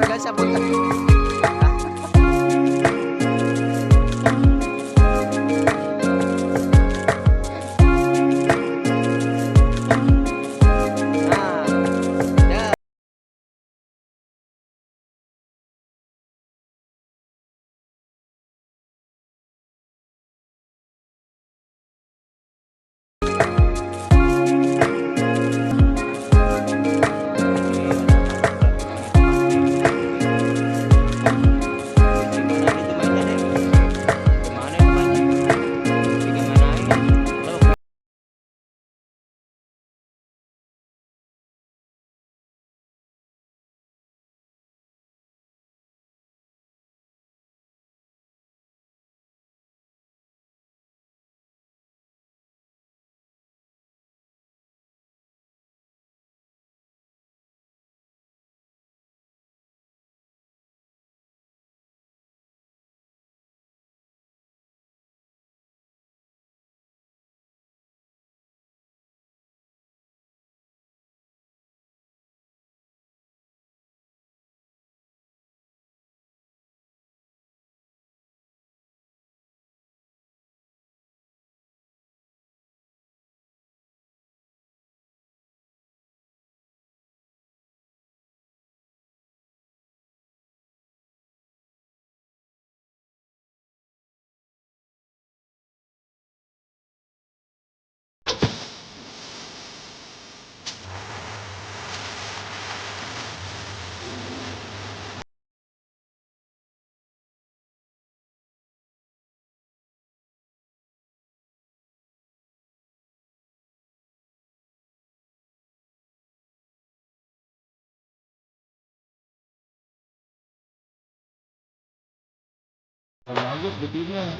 Hanggang sa punta. Ah, yeah. Gimana itu mainnya deh? Gimana itu mainnya? Digimanain? Lo bagus betina.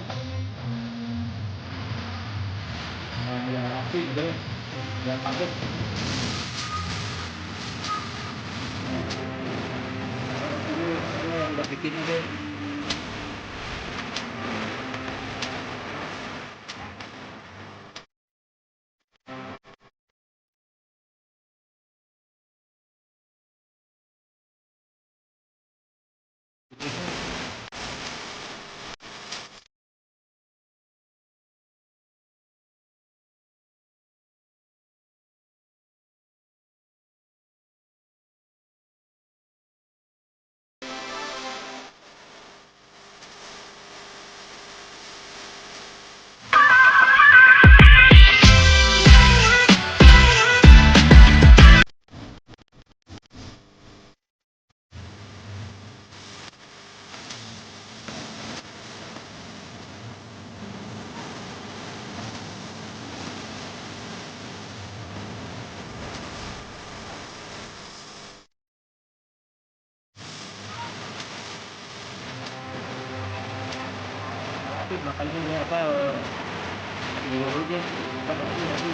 Nah, yang rapi deh, yang padat. Ini yang udah bikin deh. Tapi makanya dia apa? Ini aja, apa sih?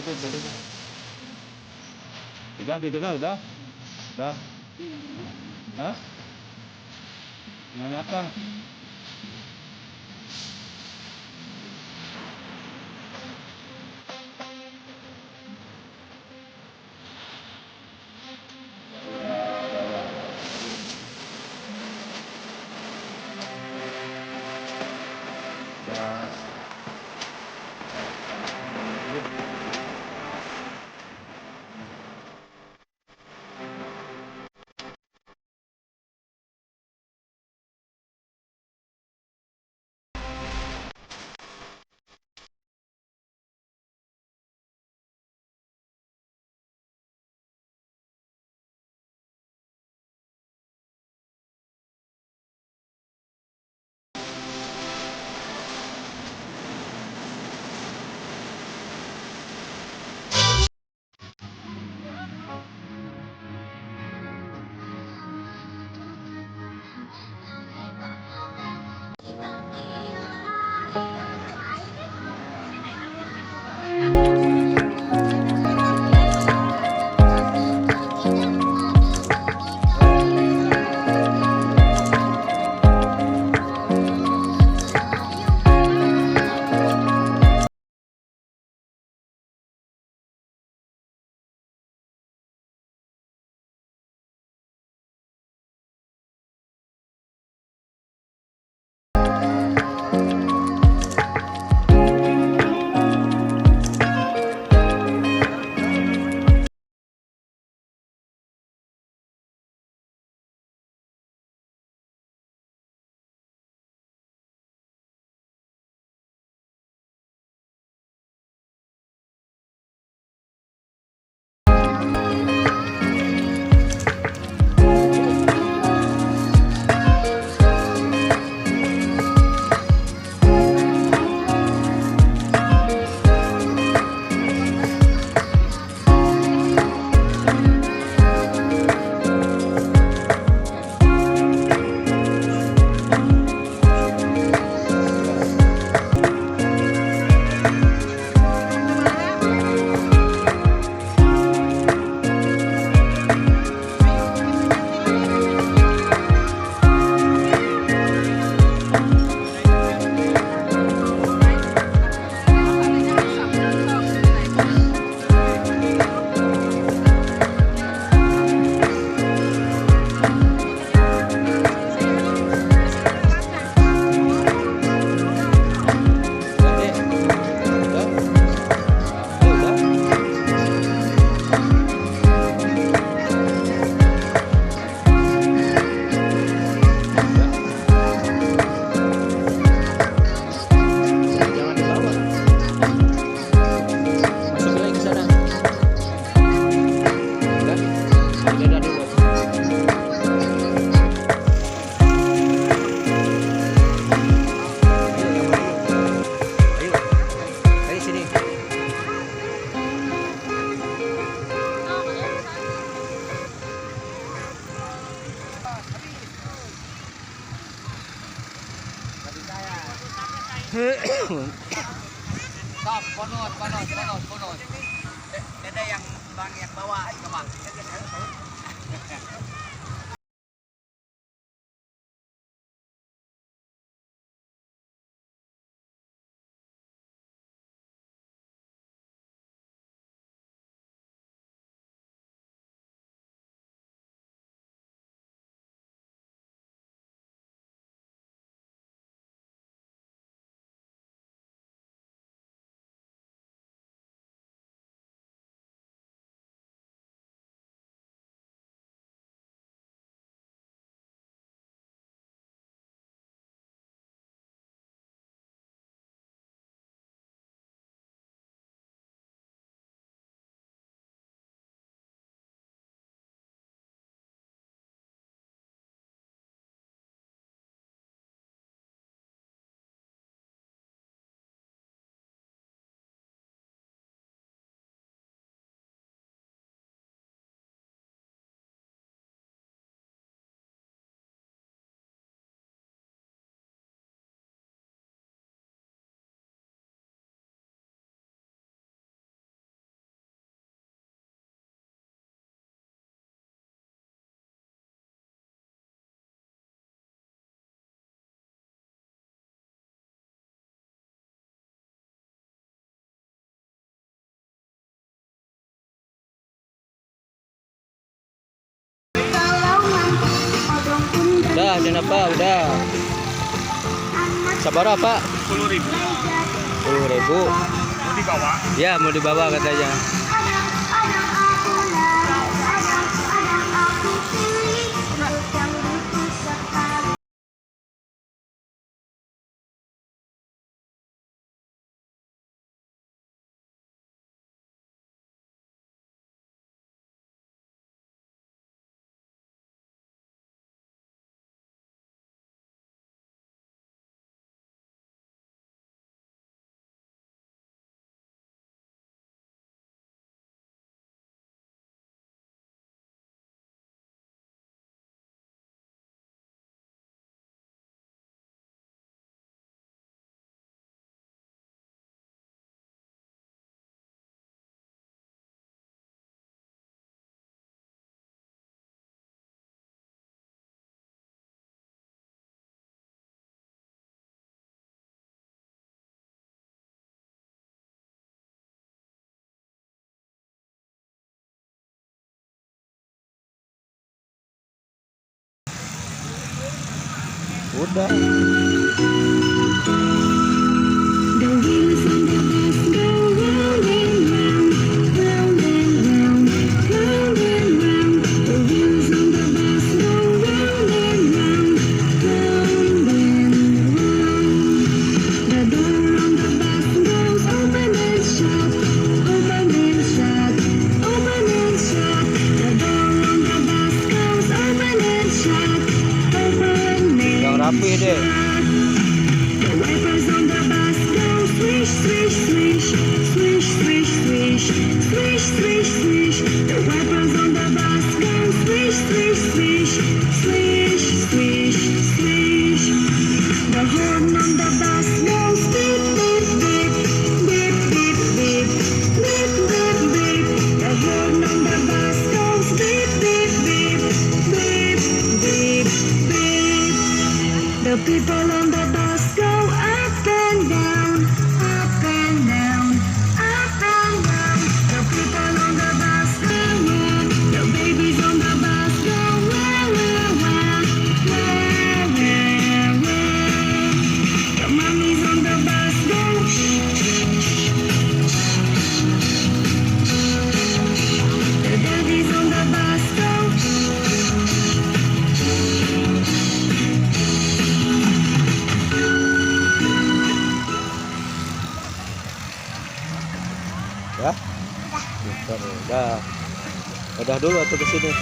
Gitu. Udah, udah. Hah? Nyalakan. Ya. Stop, bonus. Ada yang bang yang bawa, bang. Udah, jangan apa, udah. Sabar Pak. 10.000. 10.000. Mau dibawa? Ya, mau dibawa katanya. Udah. The wheels on the bus go round and round, round and round, round and round. The wheels on the bus go round and round, round and round. The door on the bus goes open and shut, open and shut, open and shut. The door on the bus goes open and shut, open Yang and rapi deh. shut. The wipers on the bus go swish, swish, swish, swish, swish, swish, swish, swish, swish. The wipers on the bus go swish, swish, swish, swish, swish, swish. The horn on the bus goes beep, beep, beep, beep, beep, beep, beep, beep, beep. The horn on the bus goes beep, beep, beep, beep, beep, beep. The people on the bus go up and down, up and down, up and down. The people on the bus go wah, the babies on the bus go wah, wah, wah, wah, wah, wah. The mummies on the bus go shh, shh, shh. The daddies on the bus go shh. Ya? Udah. Udah dulu atau ke sini.